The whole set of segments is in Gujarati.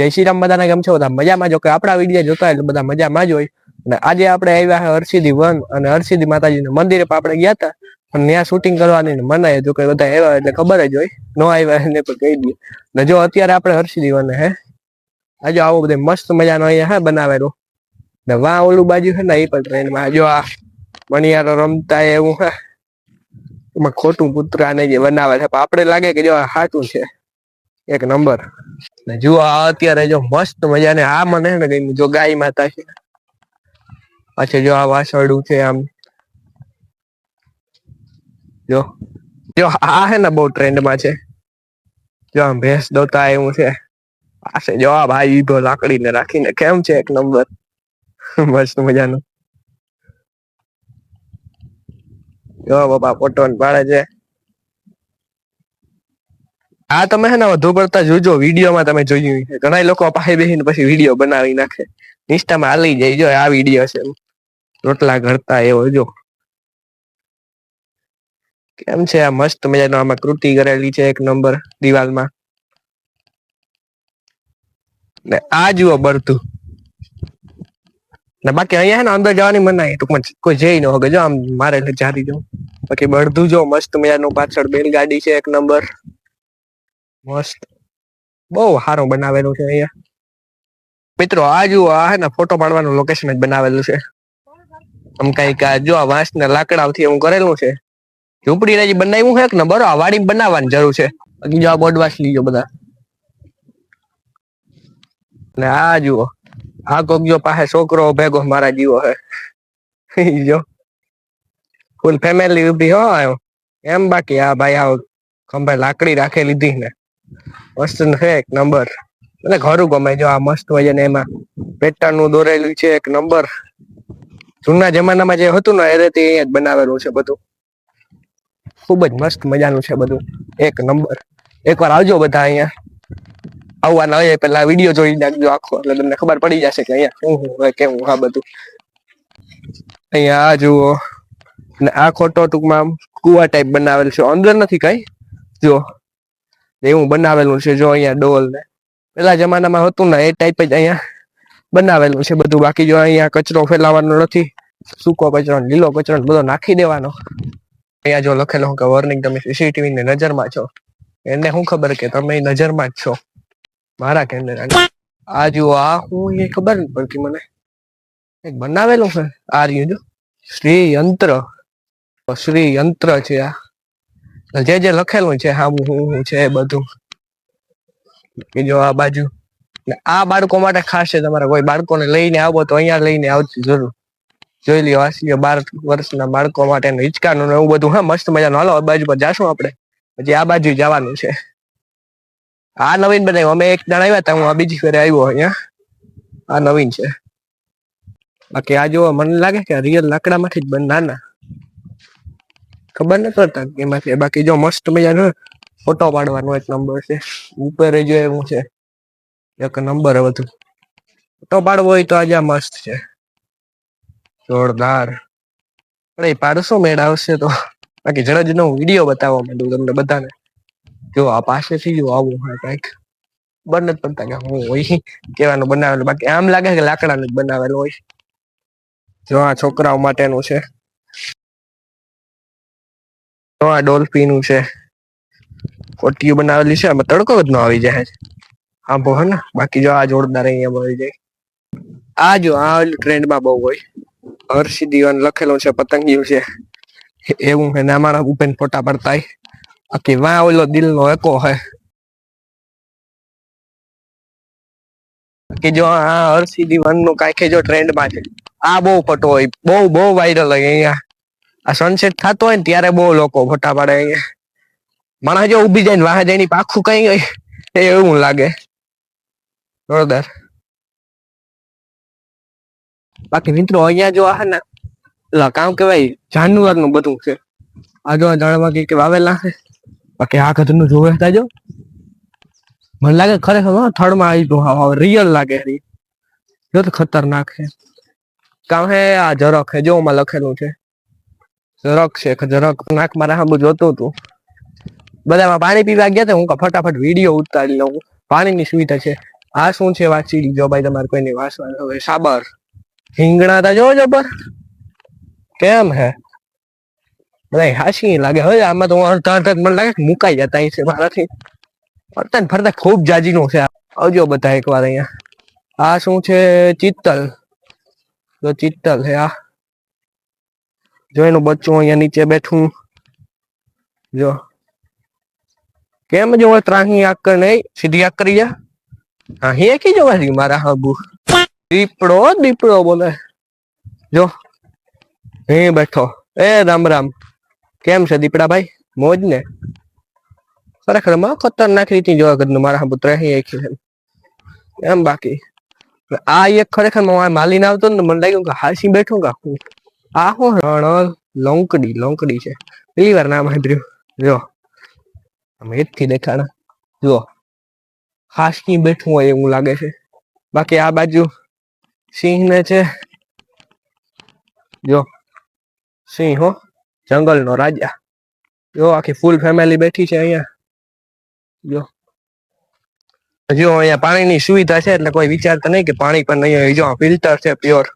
જય શ્રી રામ બધાને કેમ છો બધા મજામાં જો કે આપણા વિડીયો જોતા એટલે બધા મજામાં જ હોય અને આજે આપણે આવ્યા છે હરસિદ્ધિ વન અને હરસિદ્ધિ માતાજીના મંદિરે આપણે ગયા હતા પણ ત્યાં શૂટિંગ કરવાની મનાય જો કે બધા આવ્યા એટલે ખબર જ હોય ન આવ્યા એને પણ કહી દઈએ ને જો અત્યારે આપણે હરસિદ્ધિ વન હે આજે આવો બધે મસ્ત મજાનો અહીંયા હે બનાવેલો ને વાં ઓલું બાજુ છે ને એ પણ ટ્રેનમાં જો આ મણિયારો રમતા એવું હે એમાં ખોટું પુતરાને જે બનાવે છે આપણે લાગે કે જો સાચું છે એક નંબર ને જુઓ અત્યારે જો મસ્ત મજાને આ મને ને કઈ જો ગાય માતા છે અચ્છા જો આ વાસળું છે આમ જો જો આ હે ને બહુ ટ્રેન્ડમાં છે જો આમ ભેંસ દોતા એવું છે પાસે જો આ ભાઈ તો લાકડીને રાખીને કેમ છે એક નંબર મસ્ત મજાનું જો બાપા ફોટો પાડે છે આ તમે હે ને વધુ પડતા જોજો વિડીયોમાં તમે જોયું ઘણા લોકો પાસે બેસીને પછી વિડીયો બનાવી નાખે ઇન્સ્ટામાં હાલી જાય જો આ વિડીયો છે રોટલા ઘડતા એવો જો કેમ છે આ મસ્ત મજાનો આમાં કૃતિ કરેલી છે એક નંબર દિવાલમાં ને આ જુઓ બરતું ને બાકી અહીંયા હે ને અંદર જવાની મનાય ટૂંકમાં કોઈ જઈ ન હોગે જો આમ મારે જારી જો બાકી બળધું જો મસ્ત મજાનું પાછળ બેલગાડી છે એક નંબર મસ્ત બહુ સારું બનાવેલું છે અહીંયા મિત્રો આ જુઓ આ હે ને ફોટો પાડવાનું લોકેશન જ બનાવેલું છે આમ કઈક જો આ વાંસ ને લાકડાથી એવું કરેલું છે ઝૂંપડી ને બનાવ્યું છે ને બરો વાડી બનાવવાની જરૂર છે બાકી જો આ બોર્ડ વાંચ લીજો બધા ને આ જુઓ આ કોક જો પાસે છોકરો ભેગો મારા જીવો હે જો ફૂલ ફેમિલી ઉભી હો આવ્યો એમ બાકી આ ભાઈ આવ ખંભે લાકડી રાખે લીધી ને મસ્ત છે એક નંબર મને ઘરું ગમે જો આ મસ્ત હોય ને એમાં પેટર્ન નું દોરેલું છે એક નંબર જૂના જમાનામાં જે હતું ને એ રીતે અહીંયા જ બનાવેલું છે બધું ખુબ જ મસ્ત મજાનું છે બધું એક નંબર એકવાર આવજો બધા અહીંયા આવવાના હોય પેલા વિડીયો જોઈ નાખજો આખો એટલે તમને ખબર પડી જશે કે અહીંયા શું શું હોય કેવું આ બધું અહીંયા આ જુઓ ને આ ખોટો ટૂંકમાં કુવા ટાઈપ બનાવેલ છે અંદર નથી કઈ જો એવું બનાવેલું છે જો અહીંયા ડોલ ને પેલા જમાનામાં હતું ને એ ટાઈપ જ અહીંયા બનાવેલું છે બધું બાકી જો અહીંયા કચરો ફેલાવાનો નથી સૂકો કચરો લીલો કચરો બધો નાખી દેવાનો અહીંયા જો લખેલો કે વોર્નિંગ તમે સીસીટીવી ની નજરમાં છો એને શું ખબર કે તમે નજરમાં જ છો મારા કેમેરા આ જુઓ આ હું એ ખબર નથી પડતી મને એક બનાવેલું છે આ રહ્યું જો શ્રી યંત્ર છે આ જે જે લખેલું છે હા હું છે બધું જો આ બાજુ આ બાળકો માટે ખાસ છે તમારે કોઈ બાળકોને લઈને આવો તો અહીંયા લઈને આવજો જરૂર જોઈ લ્યો વાસીઓ 12 વર્ષના બાળકો માટે હિંચકાનું એવું બધું હા મસ્ત મજાનું હાલો આ બાજુ પર જાશું આપણે પછી આ બાજુ જવાનું છે આ નવીન બનાવ્યું અમે એક દાણ આવ્યા હતા હું આ બીજી ફેરે આવ્યો અહીંયા આ નવીન છે બાકી આ જો મને લાગે કે રિયલ લાકડામાંથી જ બન નાના ખબર નથી પડતા એમાંથી બાકી જો મસ્ત મજાનો ફોટો પાડવાનો એક નંબર છે ઉપર જો એવું છે એક નંબર બધું ફોટો પાડવો હોય તો આજે મસ્ત છે જોરદાર અરે પાડશો મેળ આવશે તો બાકી જરા જ નો વિડીયો બતાવવા માંડું તમને બધાને જો આ પાસેથી જો આવું હોય કઈક ખબર નથી પડતા કે હું હોય કેવાનું બનાવેલું બાકી આમ લાગે કે લાકડાનું જ બનાવેલું હોય જો આ છોકરાઓ માટેનું છે જો આ ડોલ્ફીનું છે કોટીયું બનાવેલી છે આમાં તડકો જ ન આવી જાય હા બહુ હે ને બાકી જો આ જોરદાર અહીંયા મળી જાય આ જો આ ટ્રેન્ડમાં બહુ હોય હરસિદ્ધિ વન લખેલું છે પતંગિયું છે એવું છે ને અમારા ઉપેન ફોટા પડતા બાકી વાં ઓલો દિલનો એકો હે કે જો આ હરસિદ્ધિ વન નું કાંઈક જો ટ્રેન્ડમાં છે આ બહુ ફોટો હોય બહુ વાયરલ હોય અહીંયા આ સનસેટ થતો હોય ને ત્યારે બહુ લોકો ફોટા પાડે અહીંયા માણસ જો ઉભી જાય ને વાહ જાય પાખું કઈ હોય એવું લાગે જોરદાર બાકી મિત્રો અહીંયા જો આ ને કામ કેવાય જાનવર નું બધું છે આ જો જાણવા કે વાવેલા છે બાકી આ કદનું જોવે જો મને લાગે ખરેખર થર્ડમાં આવી રિયલ લાગે જો તો ખતરનાક છે કામ હે આ જરાક હે જો માં લખેલું છે જરાક છે જરાક નાક મારા સામું જોતું હતું બધામાં પાણી પીવા ગયા હતા હું ફટાફટ વિડીયો ઉતારી લઉં પાણીની સુવિધા છે આ શું છે વાંચી લીજો ભાઈ, તમારે કોઈની વાંચવાનું હવે. સાબર રીંગણા તા જોવો જબર કેમ હે બધા હાસી લાગે. હવે આમાં તો અડધા અડધા મને લાગે મુકાઈ જતા છે મારાથી. ફરતા ને ફરતા ખૂબ જાજી નું છે. આવજો બધા એકવાર અહીંયા. આ શું છે? ચિત્તલ. તો ચિત્તલ હે આ. જો એનું બચ્ચું અહીંયા નીચે બેઠું. જો કેમ જો ત્રાહી આક નહીં સીધી આક કરી જા. હા હે કી જોવા મારા હાબુ. દીપડો બોલે. જો હે બેઠો. એ રામ રામ. કેમ છે દીપડા ભાઈ? મોજ ને? ખરેખર માં ખતરનાક રીતે જોવા કરનું મારા હાબુ ત્રાહી આખી એમ. બાકી આ એક ખરેખર માલીને આવતો ને મને લાગ્યું કે હાસી બેઠું કા હું. આ હું રણ લોંકડી છે. પેલી વાર નામ સાંભળ્યું. જો આમ એજથી દેખાડા. જો હાસી બેઠું હોય એવું લાગે છે. બાકી આ બાજુ સિંહ ને છે. જો સિંહ હો, જંગલ નો રાજા. જો આખી ફૂલ ફેમિલી બેઠી છે અહીંયા. જો જો અહીંયા પાણીની સુવિધા છે એટલે કોઈ વિચારતા નહીં કે પાણી પણ નહીં. જો ફિલ્ટર છે પ્યોર.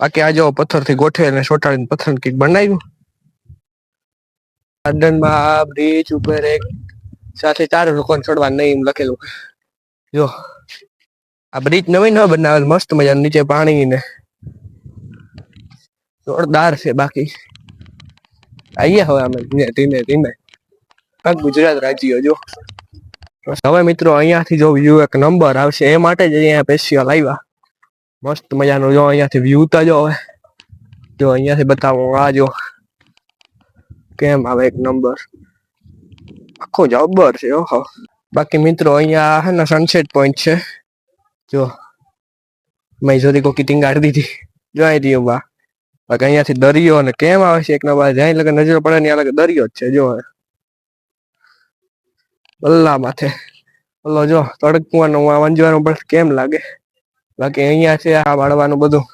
બાકી આ જો પથ્થર થી ગોઠવીને ચોટાડીને પથ્થર કઈક બનાવ્યું. ગાર્ડનમાં બ્રિજ ઉપર એક સાથે 4 લોકોને ચડવા નહીં એમ લખેલું. જો આ બ્રિજ નવી ન બનાવેલ મસ્ત મજાનું. નીચે પાણી ને જોરદાર છે. બાકી આઈએ હવે અમે ધીમે ગુજરાત રાજ્ય. જો હવે મિત્રો અહીંયાથી જો વ્યૂ એક નંબર આવશે એ માટે જ અહીંયા સ્પેશિયલ આવ્યા. મસ્ત મજાનું જો અહીંયાથી વ્યૂ તો જો હવે જો અહીંયાથી બતાવું. આ જો કેમ આવે એક નંબર આખો જબર છે. ઓહો બાકી મિત્રો અહીંયા હે ને સનસેટ પોઈન્ટ છે. જો મેં જોરી કોકી ટીંગાડી દીધી. જો અહીં બા બાકી અહીંયાથી દરિયો અને કેમ આવે છે એક નંબર. જ્યાં લગે નજર પડે ત્યાં લગે દરિયો જ છે. જો બલ્લા માથે ઓલો જો તડકવાનું વાંજવાનું પણ કેમ લાગે. બાકી અહીંયા છે આ વાળવાનું બધું.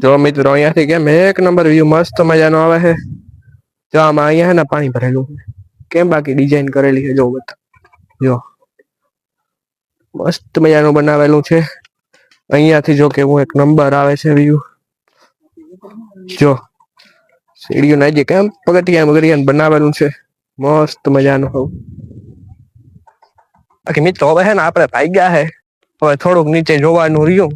જો મિત્રો અહીંયાથી કેમ એક નંબર વ્યૂ મસ્ત મજાનો આવે છે. જો આમાં અહીંયા હે ને પાણી ભરેલું કેમ. બાકી ડિઝાઇન કરેલી છે જો બધા. જો મસ્ત મજાનું બનાવેલું છે. અહીંયાથી જો કેવું એક નંબર આવે છે વ્યૂ. જો સીડીઓ નાજી કેમ પગથિયા બનાવેલું છે મસ્ત મજાનું. બાકી મિત્રો હવે છે ને આપણે ભાગ્યા છે. હવે થોડુંક નીચે જોવાનું રહ્યું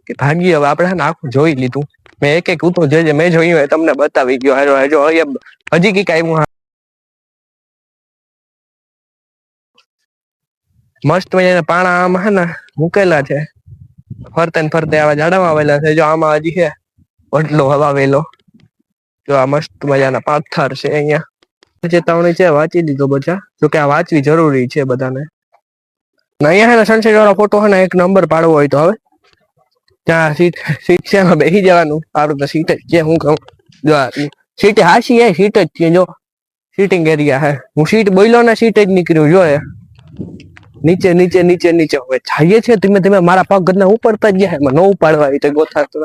કે ભાગી. હવે આપણે આખું જોઈ લીધું. મેં એક ઉતું જે મેં જોયું એ તમને બતાવી ગયો. જો હજી કઈક આવ્યું. મસ્ત મજાના પાણા આમાં હે ને મૂકેલા છે. ફરતે ને ફરતે આવા ઝાડવા આવેલા છે. જો આમાં હજી છે વડલો હવાવેલો. જો આ મસ્ત મજાના પાથર છે અહીંયા. ચેતવણી છે વાંચી દીધો બધા. જોકે આ વાંચવી જરૂરી છે બધાને. અહીંયા હે ને સનસેટ વાળો ફોટો હે ને એક નંબર પાડવો હોય તો હવે ત્યાં સીટ છે એમાં બેસી જવાનું. સારું તો સીટ જ છે. હું કહું જો સીટ હાસી હે સીટ જ છે. જો સીટિંગ એરિયા હે. હું સીટ બોલ્યો ને સીટ જ નીકળ્યું. જો નીચે નીચે નીચે નીચે હવે જઈએ છે ધીમે ધીમે. મારા પગ ઘરના ઉપડતા જ ગયા એમાં ન ઉપાડવા આવી તો ગોથાતો.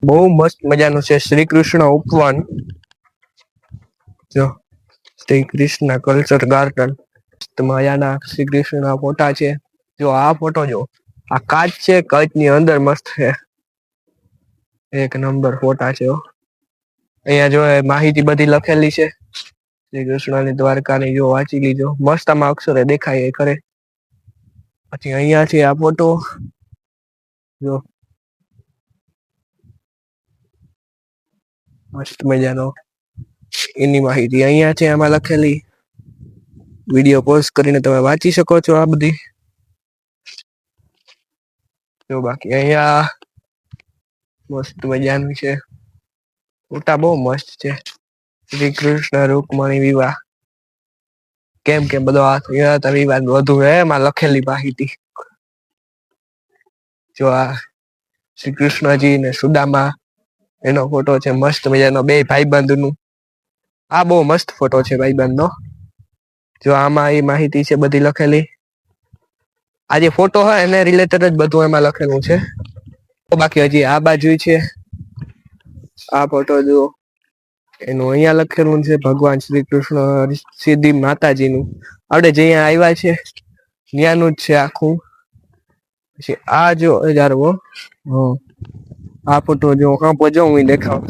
બહુ મસ્ત મજાનું છે શ્રી કૃષ્ણ ઉપવન. જો શ્રી કૃષ્ણ કલ્ચર ગાર્ડન. મજાના શ્રી કૃષ્ણ ફોટા છે. જો આ ફોટો જો આ કાચ છે. કાચની અંદર મસ્ત છે. એક નંબર ફોટા છે. અહીંયા જો માહિતી બધી લખેલી છે શ્રી કૃષ્ણની દ્વારકાની. જો વાંચી લીજો. મસ્ત આમાં અક્ષરે દેખાય એ ખરે. પછી અહીંયા છે આ ફોટો. જો મસ્ત મજાનો એની માહિતી અહીંયા છે આમાં લખેલી. વિડીયો પોઝ કરીને તમે વાંચી શકો છો આ બધી. જો બાકી અહીંયા મસ્ત મજાનું છે, ફોટા બહુ મસ્ત છે. શ્રી કૃષ્ણ રૂકમણી વિવાહ કેમ કેમ બધો વિવાદ વધુ એમાં લખેલી માહિતી. જો આ શ્રી કૃષ્ણજી ને સુદામા એનો ફોટો છે મસ્ત મજાનો, બે ભાઈબંધ નું. આ બહુ મસ્ત ફોટો છે ભાઈબંધ નો. જો આમાં એ માહિતી છે બધી લખેલી. આ જે ફોટો હોય એને રિલેટેડ જ બધું એમાં લખેલું છે. બાકી હજી આ બાજુ છે, આ ફોટો જુઓ. એનું અહિયાં લખેલું છે ભગવાન શ્રી કૃષ્ણ સીધી માતાજી નું. આપડે જયા આવ્યા છે ત્યાંનું જ છે આખું. પછી આ જો હજારવો આ ફોટો જો જો હું દેખાવ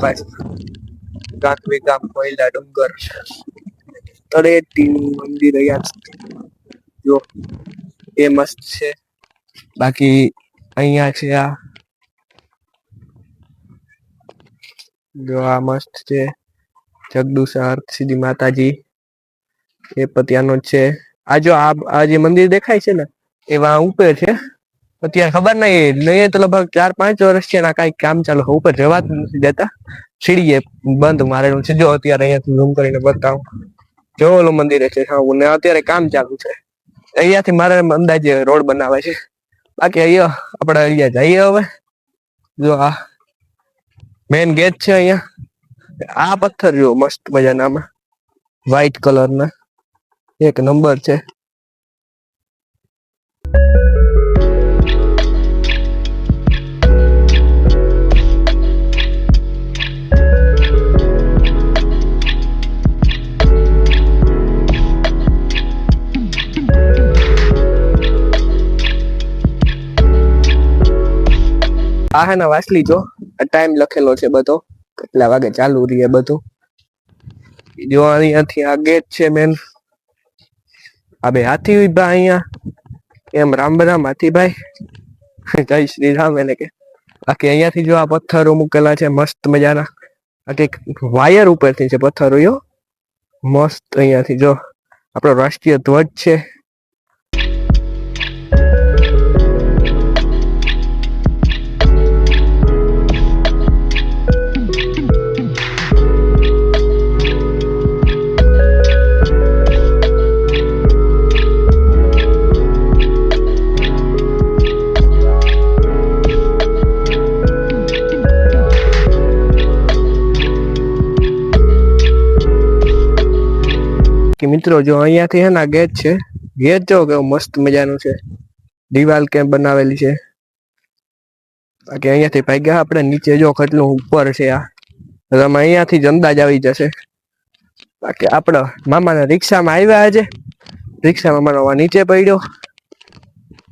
ગામ કોયલા ડુંગર તળેટી મંદિર અહીંયા જો એ મસ્ત છે. બાકી અહિયાં છે આ જો આ મસ્ત છે જગદુસર સીધી માતાજી, એ પત્યાનો જ છે. આ જો આ જે મંદિર દેખાય છે ને એવા ઉપર છે. અત્યારે ખબર નઈ તો લગભગ 4-5 વર્ષ છે કઈ કામ ચાલુ ઉપર જવા જ નથી દેતા. સીડીએ બંધ મારેલું છે. જો અત્યારે અહીંયાથી ઝૂમ કરીને બતાવું. જો ઓલું મંદિર છે ને અત્યારે કામ ચાલુ છે. અહિયાંથી મારે અંદાજે રોડ બનાવે છે. બાકી અહીંયા આપડે અહીંયા જઈએ હવે. જો આ મેન ગેટ છે અહીંયા. આ પથ્થર જો મસ્ત મજાના આમાં વ્હાઈટ કલર ના એક નંબર છે. આ હે ને વાંચલી જો ટાઈમ લખેલો છે બધો, કેટલા વાગે ચાલુ રહીએ બધું. જો અહીંયાથી આ ગેટ છે મેન. આ બે હાથી ઉભા અહીંયા. એમ રામ રામ હાથીભાઈ, જય શ્રી રામ એને કે. બાકી અહીંયાથી જો આ પથ્થરો મૂકેલા છે મસ્ત મજાના. આ કઈક વાયર ઉપરથી છે પથ્થરો મસ્ત. અહીંયાથી જો આપણો રાષ્ટ્રીય ધ્વજ છે. કે મિત્રો જો અહીંયાથી હે ને ગેટ છે. ગેટ જો કે મસ્ત મજાનું છે, દિવાલ કેમ બનાવેલી છે. બાકી અહીંયાથી ભાગ્યા આપણે નીચે જો કેટલું ઉપર છે. આ તમે અહીંયાથી જ અંદાજ આવી જશે. બાકી આપડે મામાને રિક્ષામાં આવ્યા છે. રિક્ષામાં મારો નીચે પડ્યો.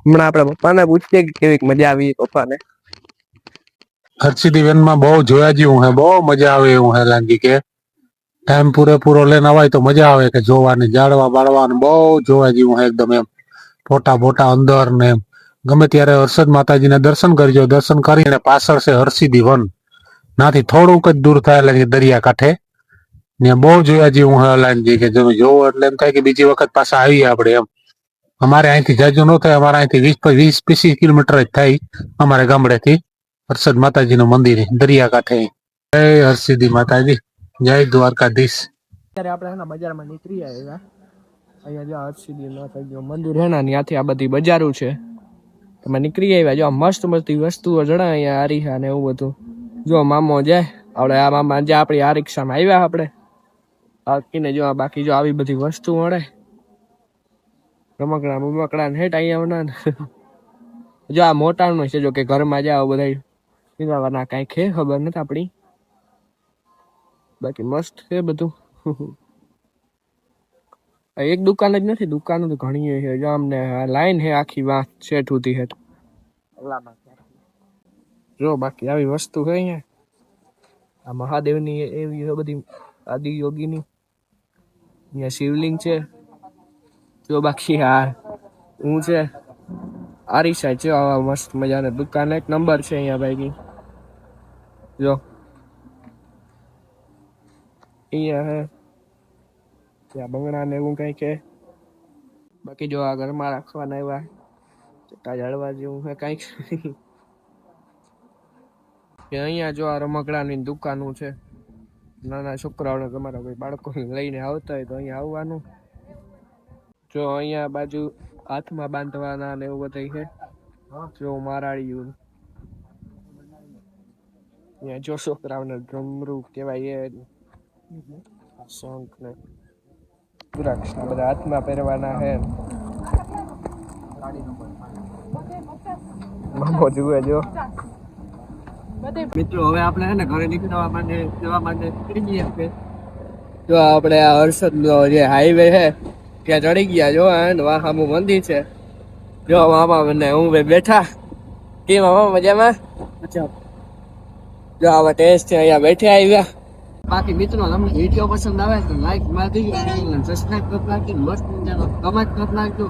હમણાં આપડા પપ્પાને પૂછીએ કે કેવી મજા આવી પપ્પાને. હર્ષિદી વેનમાં બહુ જોયા જેવું હે, બહુ મજા આવે એવું હે. લાગી કે ટાઈમ પૂરેપૂરો લઈને અવાય તો મજા આવે કે જોવાની. જાડવા બાળવાનું બહુ જોવા જેવું હે એકદમ. એમ ફોટા બોટા અંદર ને એમ ગમે ત્યારે હર્ષદ માતાજીને દર્શન કરજો. દર્શન કરીને પાછળ છે હર્ષિદી વન. નાથી થોડુંક જ દૂર થાય એટલે દરિયા કાંઠે. ત્યાં બહુ જોયા જેવું હે લાલજી કે તમે જોવો એટલે એમ થાય કે બીજી વખત પાછા આવીએ આપણે એમ. અમારે અહીંથી જાજુ ન થાય, અમારે અહીંથી 20-25 કિલોમીટર જ થાય અમારે ગામડેથી હર્ષદ માતાજીનું મંદિર દરિયા કાંઠે. જય હર્ષિદી માતાજી, જય દ્વારકાધીશ. અત્યારે આપણે એના બજારમાં નીકળી આવ્યા. અહીંયા જો હર્ષિદી માતાજીનું મંદિર હે ને ત્યાંથી આ બધી બજારો છે. તમે નીકળી આવ્યા. જો મસ્ત મસ્ત વસ્તુઓ જણાય અહીંયા આરીહા ને એવું બધું. જો મામો જાય આપણે આ મામા જે આપણી આ રિક્ષામાં આવ્યા આપણે આકીને જો બાકી જો આવી બધી વસ્તુ મળે. રમકડા બમકડા ને હેઠ અહીંયા જો આ મોટાનું છે. જો કે ઘરમાં જાઓ બધા પીવાના કઈ ખે ખબર નથી આપણી. બાકી મસ્ત છે બધું. એક દુકાન જ નથી, દુકાનો તો ઘણી છે. જો અમને લાઈન હે આખી વાત સેટ હોતી હે. જો બાકી આવી વસ્તુ છે અહીંયા. આ મહાદેવની એવી બધી આદિ યોગીની અહીંયા શિવલિંગ છે. જો બાકી આ હું છે આરી સાઈડ છે. આવા મસ્ત મજાની દુકાન એક નંબર છે અહીંયા ભાઈ. જો અહીંયા હે ત્યાં બંગડા ને એવું કઈ કે બાકી જો આ ઘરમાં રાખવાના એવા ચટા જાળવા જેવું હે કાંઈક કે અહીંયા જો આ રમકડાની દુકાનો છે નાના છોકરાઓને તમારા કોઈ બાળકોને લઈને આવતા હોય તો અહીંયા આવવાનું જો અહીંયા બાજુ હાથમાં બાંધવાના ને એવું બધું છે જો મારાળિયું અહીંયા જો છોકરાઓને ડમરું કહેવાય એ શંખ ને દ્રાક્ષ આ બધા હાથમાં પહેરવાના છે મામો જુએ જો મિત્રો હવે આપણે છે ને ઘરે નીકળવા માટે જવા માટે નીકળી ગયા છે જો આપણે આ હર્ષદ નો જે હાઈવે છે ત્યાં ચડી ગયા જો વાહામું મંદિર છે જો મામા મને હું બેઠા કે મામા મજામાં જો આવા ટેસ્ટ છે અહીંયા બેઠા આવ્યા બાકી મિત્રો તમને વિડીયો પસંદ આવે તો લાઈક મારી દેજો અને સબસ્ક્રાઇબ કરી નાખજો મસ્ત મજાનો કમેન્ટ કરી નાખજો